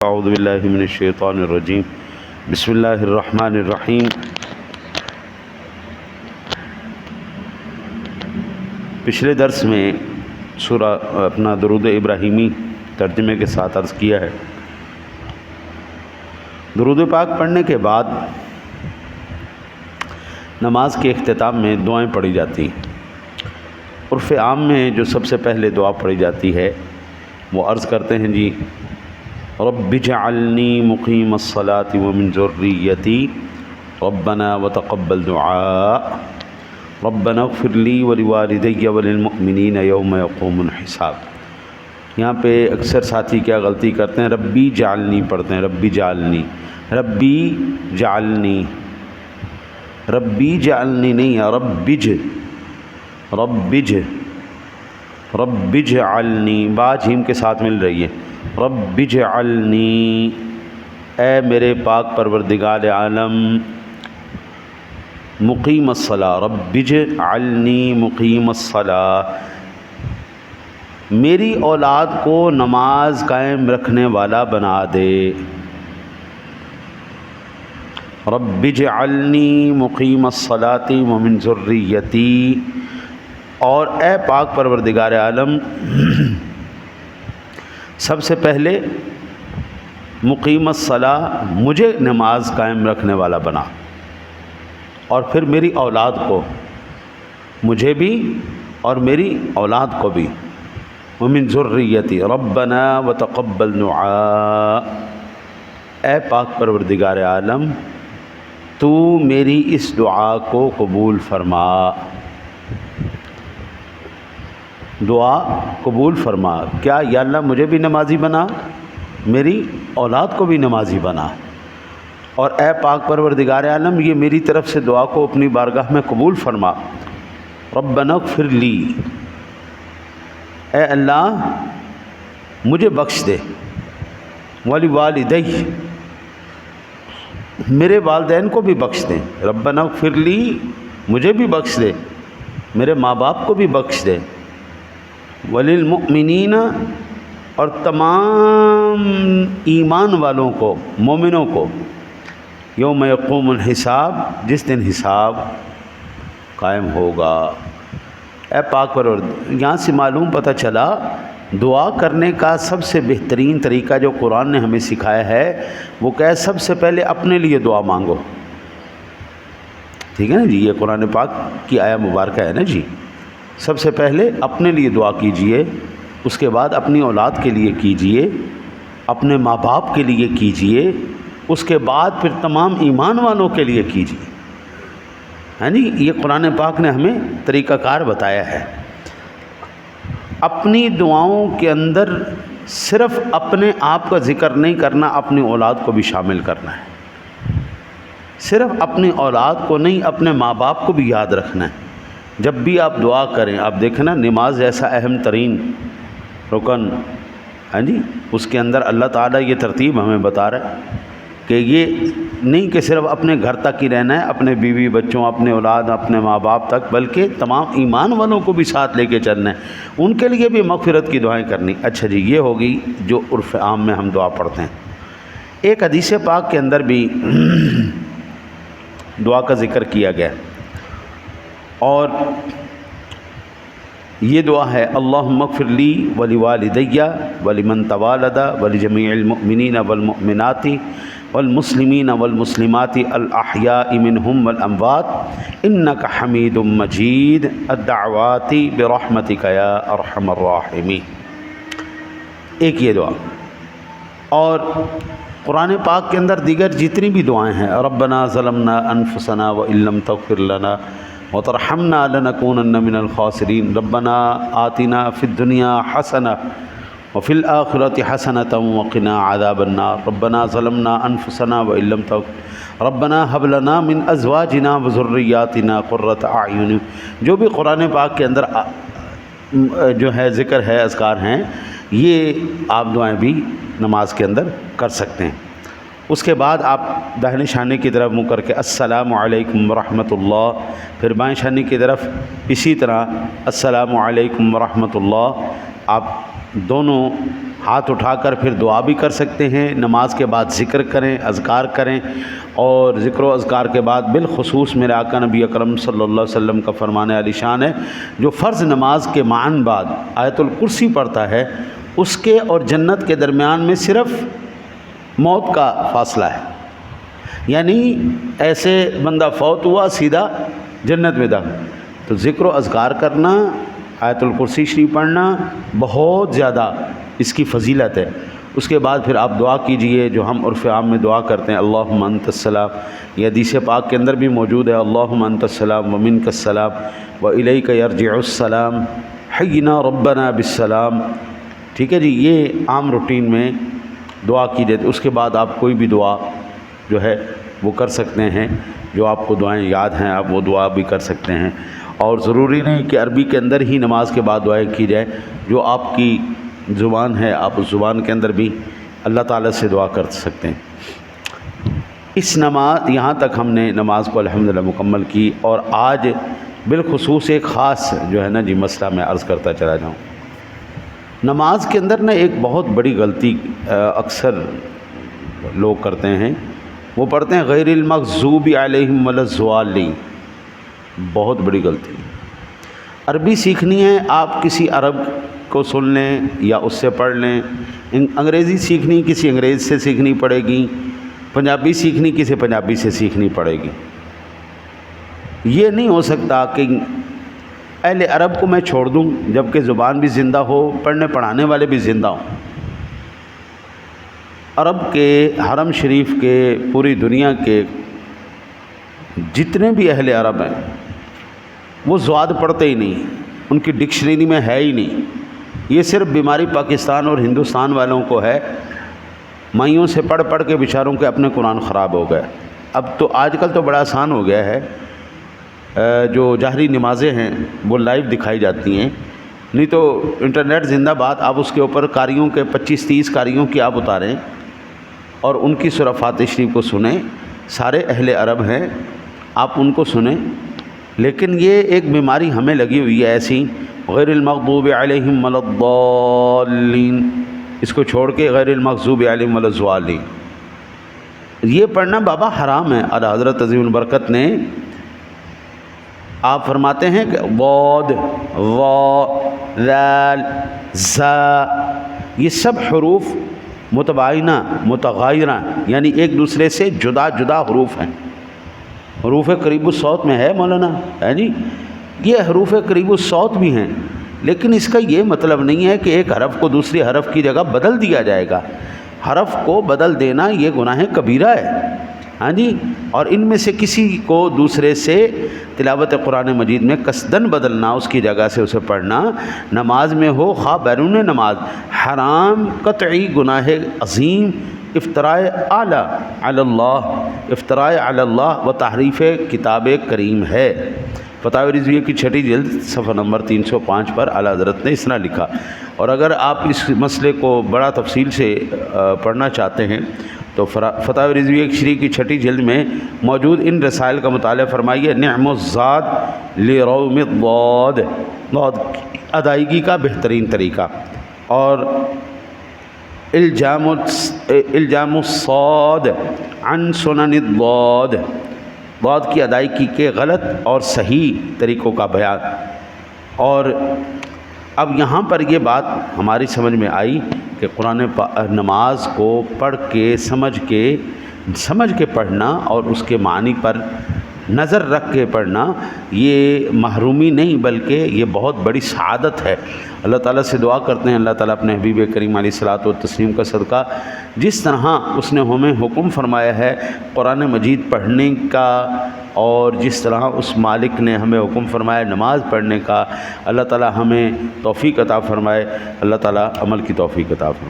اعوذ باللہ من الشیطان الرجیم بسم اللہ الرحمن الرحیم۔ پچھلے درس میں سورہ اپنا درود ابراہیمی ترجمے کے ساتھ عرض کیا ہے۔ درود پاک پڑھنے کے بعد نماز کے اختتام میں دعائیں پڑھی جاتی ہیں۔ عرف عام میں جو سب سے پہلے دعا پڑھی جاتی ہے وہ عرض کرتے ہیں جی رب اجعلنی مقیم الصلاۃ ومن ذریتی ربنا وتقبل دعاء ربنا اغفر لی ولوالدی وللمؤمنین یوم یقوم الحساب۔ یہاں پہ اکثر ساتھی کیا غلطی کرتے ہیں، ربی جعلنی پڑھتے ہیں، ربی جعلنی، ربی جعلنی، ربی جعلنی نہیں ہے، ربج ربج ربج جعلنی، با جیم کے ساتھ مل رہی ہے، رب اجعلنی، اے میرے پاک پروردگار عالم مقیم الصلاۃ، رب اجعلنی مقیم الصلاۃ، میری اولاد کو نماز قائم رکھنے والا بنا دے۔ رب اجعلنی مقیم الصلاۃ ومن ذریتی، اور اے پاک پروردگار عالم سب سے پہلے مقیم الصلاۃ، مجھے نماز قائم رکھنے والا بنا، اور پھر میری اولاد کو، مجھے بھی اور میری اولاد کو بھی، ومن ذریتی ربنا وتقبل دعاء، اے پاک پروردگار عالم تو میری اس دعا کو قبول فرما، دعا قبول فرما۔ کیا یا اللہ مجھے بھی نمازی بنا، میری اولاد کو بھی نمازی بنا، اور اے پاک پروردگار عالم یہ میری طرف سے دعا کو اپنی بارگاہ میں قبول فرما۔ ربنا اغفر لی، اے اللہ مجھے بخش دے، ولوالدی، میرے والدین کو بھی بخش دے، ربنا اغفر لی مجھے بھی بخش دے، میرے ماں باپ کو بھی بخش دے، وللمؤمنین، اور تمام ایمان والوں کو، مومنوں کو، یوم یقوم الحساب، جس دن حساب قائم ہوگا۔ اے پاک پروردگار، یہاں سے معلوم پتہ چلا دعا کرنے کا سب سے بہترین طریقہ جو قرآن نے ہمیں سکھایا ہے وہ کیا ہے، سب سے پہلے اپنے لیے دعا مانگو، ٹھیک ہے نا جی، یہ قرآن پاک کی آیہ مبارکہ ہے نا جی۔ سب سے پہلے اپنے لیے دعا کیجئے، اس کے بعد اپنی اولاد کے لیے کیجئے، اپنے ماں باپ کے لیے کیجئے، اس کے بعد پھر تمام ایمان والوں کے لیے کیجئے، ہاں جی، یہ قرآن پاک نے ہمیں طریقہ کار بتایا ہے۔ اپنی دعاؤں کے اندر صرف اپنے آپ کا ذکر نہیں کرنا، اپنی اولاد کو بھی شامل کرنا ہے، صرف اپنی اولاد کو نہیں اپنے ماں باپ کو بھی یاد رکھنا ہے۔ جب بھی آپ دعا کریں، آپ دیکھیں نا نماز ایسا اہم ترین رکن، ہاں جی، اس کے اندر اللہ تعالیٰ یہ ترتیب ہمیں بتا رہا ہے کہ یہ نہیں کہ صرف اپنے گھر تک ہی رہنا ہے، اپنے بیوی بچوں، اپنے اولاد، اپنے ماں باپ تک، بلکہ تمام ایمان والوں کو بھی ساتھ لے کے چلنا ہے، ان کے لیے بھی مغفرت کی دعائیں کرنی۔ اچھا جی، یہ ہوگی جو عرف عام میں ہم دعا پڑھتے ہیں۔ ایک حدیث پاک کے اندر بھی دعا کا ذکر کیا گیا، اور یہ دعا ہے اللہم اغفر لی ولوالدی ولمن توالد ولجمیع المؤمنین والمؤمنات والمسلمین والمسلمات الاحیاء منہم والاموات انک حمید مجید الدعوات برحمتک یا ارحم الراحمین۔ ایک یہ دعا، اور قرآن پاک کے اندر دیگر جتنی بھی دعائیں ہیں، ربنا ظلمنا انفسنا وان لم تغفر لنا وترحمنا لنکونن من الخاسرین، ربنا آتنا فی الدنیا حسنہ وفی الآخرۃ حسنۃ وقنا عذاب النار، ربنا ظلمنا انفسنا وان لم تغفر ربنا هب لنا من ازواجنا وذریاتنا قرۃ اعین۔ جو بھی قرآن پاک کے اندر جو ہے ذکر ہے، اذکار ہیں، یہ آپ دعائیں بھی نماز کے اندر کر سکتے ہیں۔ اس کے بعد آپ داہنے شانے کی طرف منہ کر کے السلام علیکم ورحمۃ اللہ، پھر بائیں شانے کی طرف اسی طرح السلام علیکم ورحمۃ اللہ آپ دونوں ہاتھ اٹھا کر پھر دعا بھی کر سکتے ہیں، نماز کے بعد ذکر کریں، اذکار کریں، اور ذکر و اذکار کے بعد بالخصوص میرے آقا نبی اکرم صلی اللہ علیہ وسلم کا فرمان عالی شان ہے، جو فرض نماز کے معاً بعد آیت الکرسی پڑھتا ہے اس کے اور جنت کے درمیان میں صرف موت کا فاصلہ ہے، یعنی ایسے بندہ فوت ہوا سیدھا جنت میں داخل۔ تو ذکر و اذکار کرنا، آیت الکرسی شریف پڑھنا بہت زیادہ اس کی فضیلت ہے۔ اس کے بعد پھر آپ دعا کیجئے جو ہم عرف عام میں دعا کرتے ہیں، اللہم انت السلام، یہ حدیث پاک کے اندر بھی موجود ہے، اللہم انت السلام ومنک السلام والیک یرجع السلام حینا ربنا بالسلام۔ ٹھیک ہے جی، یہ عام روٹین میں دعا کی جاتی ہے۔ اس کے بعد آپ کوئی بھی دعا جو ہے وہ کر سکتے ہیں، جو آپ کو دعائیں یاد ہیں آپ وہ دعا بھی کر سکتے ہیں، اور ضروری نہیں کہ عربی کے اندر ہی نماز کے بعد دعائیں کی جائیں، جو آپ کی زبان ہے آپ اس زبان کے اندر بھی اللہ تعالیٰ سے دعا کر سکتے ہیں۔ اس نماز یہاں تک ہم نے نماز کو الحمدللہ مکمل کی، اور آج بالخصوص ایک خاص جو ہے نا جی مسئلہ میں عرض کرتا چلا جاؤں۔ نماز کے اندر نا ایک بہت بڑی غلطی اکثر لوگ کرتے ہیں، وہ پڑھتے ہیں غیر المغضوب علیہم ولا الضالین، بہت بڑی غلطی۔ عربی سیکھنی ہے، آپ کسی عرب کو سن لیں یا اس سے پڑھ لیں، انگریزی سیکھنی کسی انگریز سے سیکھنی پڑے گی، پنجابی سیکھنی کسی پنجابی سے سیکھنی پڑے گی۔ یہ نہیں ہو سکتا کہ اہل عرب کو میں چھوڑ دوں جبکہ زبان بھی زندہ ہو، پڑھنے پڑھانے والے بھی زندہ ہوں۔ عرب کے حرم شریف کے پوری دنیا کے جتنے بھی اہل عرب ہیں وہ زواد پڑھتے ہی نہیں، ان کی ڈکشنری میں ہے ہی نہیں۔ یہ صرف بیماری پاکستان اور ہندوستان والوں کو ہے، مائیوں سے پڑھ پڑھ کے بیچاروں کے اپنے قرآن خراب ہو گئے۔ اب تو آج کل تو بڑا آسان ہو گیا ہے، جو جہری نمازیں ہیں وہ لائیو دکھائی جاتی ہیں، نہیں تو انٹرنیٹ زندہ باد، آپ اس کے اوپر قاریوں کے 25-30 قاریوں کی آپ اتاریں اور ان کی سورہ فاتحہ شریف کو سنیں، سارے اہل عرب ہیں آپ ان کو سنیں۔ لیکن یہ ایک بیماری ہمیں لگی ہوئی ہے ایسی، غیر المغضوب علیہم ولا الضالین، اس کو چھوڑ کے غیر المغضوب علیہم ولا الضالین، یہ پڑھنا بابا حرام ہے۔ اعلیٰ حضرت عظیم البرکت نے آپ فرماتے ہیں کہ ضاد، ظا، ذال، زا، یہ سب حروف متباینہ متغایرہ، یعنی ایک دوسرے سے جدا جدا حروف ہیں۔ حروف قریب الصوت میں ہے مولانا، ہے جی، یہ حروف قریب الصوت بھی ہیں، لیکن اس کا یہ مطلب نہیں ہے کہ ایک حرف کو دوسری حرف کی جگہ بدل دیا جائے گا۔ حرف کو بدل دینا یہ گناہ کبیرہ ہے، ہاں جی، اور ان میں سے کسی کو دوسرے سے تلاوت قرآن مجید میں قصدن بدلنا، اس کی جگہ سے اسے پڑھنا، نماز میں ہو خواہ بیرون نماز، حرام، قطعی گناہ عظیم، افتراء اعلیٰ علی اللہ، افتراء علی اللہ و تحریف کتاب کریم ہے۔ فتاوی رضویہ کی 6 جلد صفحہ نمبر 305 پر اعلیٰ حضرت نے اس طرح لکھا۔ اور اگر آپ اس مسئلے کو بڑا تفصیل سے پڑھنا چاہتے ہیں تو فتاوی رضویہ شریف کی 6 جلد میں موجود ان رسائل کا مطالعہ فرمائیے۔ نعم الزاد لروم الضاد، ضاد ادائیگی کا بہترین طریقہ، اور الجام الصاد عن سنن الضاد، ضاد کی ادائیگی کے غلط اور صحیح طریقوں کا بیان۔ اور اب یہاں پر یہ بات ہماری سمجھ میں آئی کہ قرآن نماز کو پڑھ کے سمجھ کے پڑھنا اور اس کے معنی پر نظر رکھ کے پڑھنا یہ محرومی نہیں بلکہ یہ بہت بڑی سعادت ہے۔ اللہ تعالیٰ سے دعا کرتے ہیں اللہ تعالیٰ اپنے حبیب کریم علیہ الصلاۃ والتسلیم کا صدقہ جس طرح اس نے ہمیں حکم فرمایا ہے قرآن مجید پڑھنے کا، اور جس طرح اس مالک نے ہمیں حکم فرمایا نماز پڑھنے کا، اللہ تعالیٰ ہمیں توفیق عطا فرمائے، اللہ تعالیٰ عمل کی توفیق عطا فرمائے۔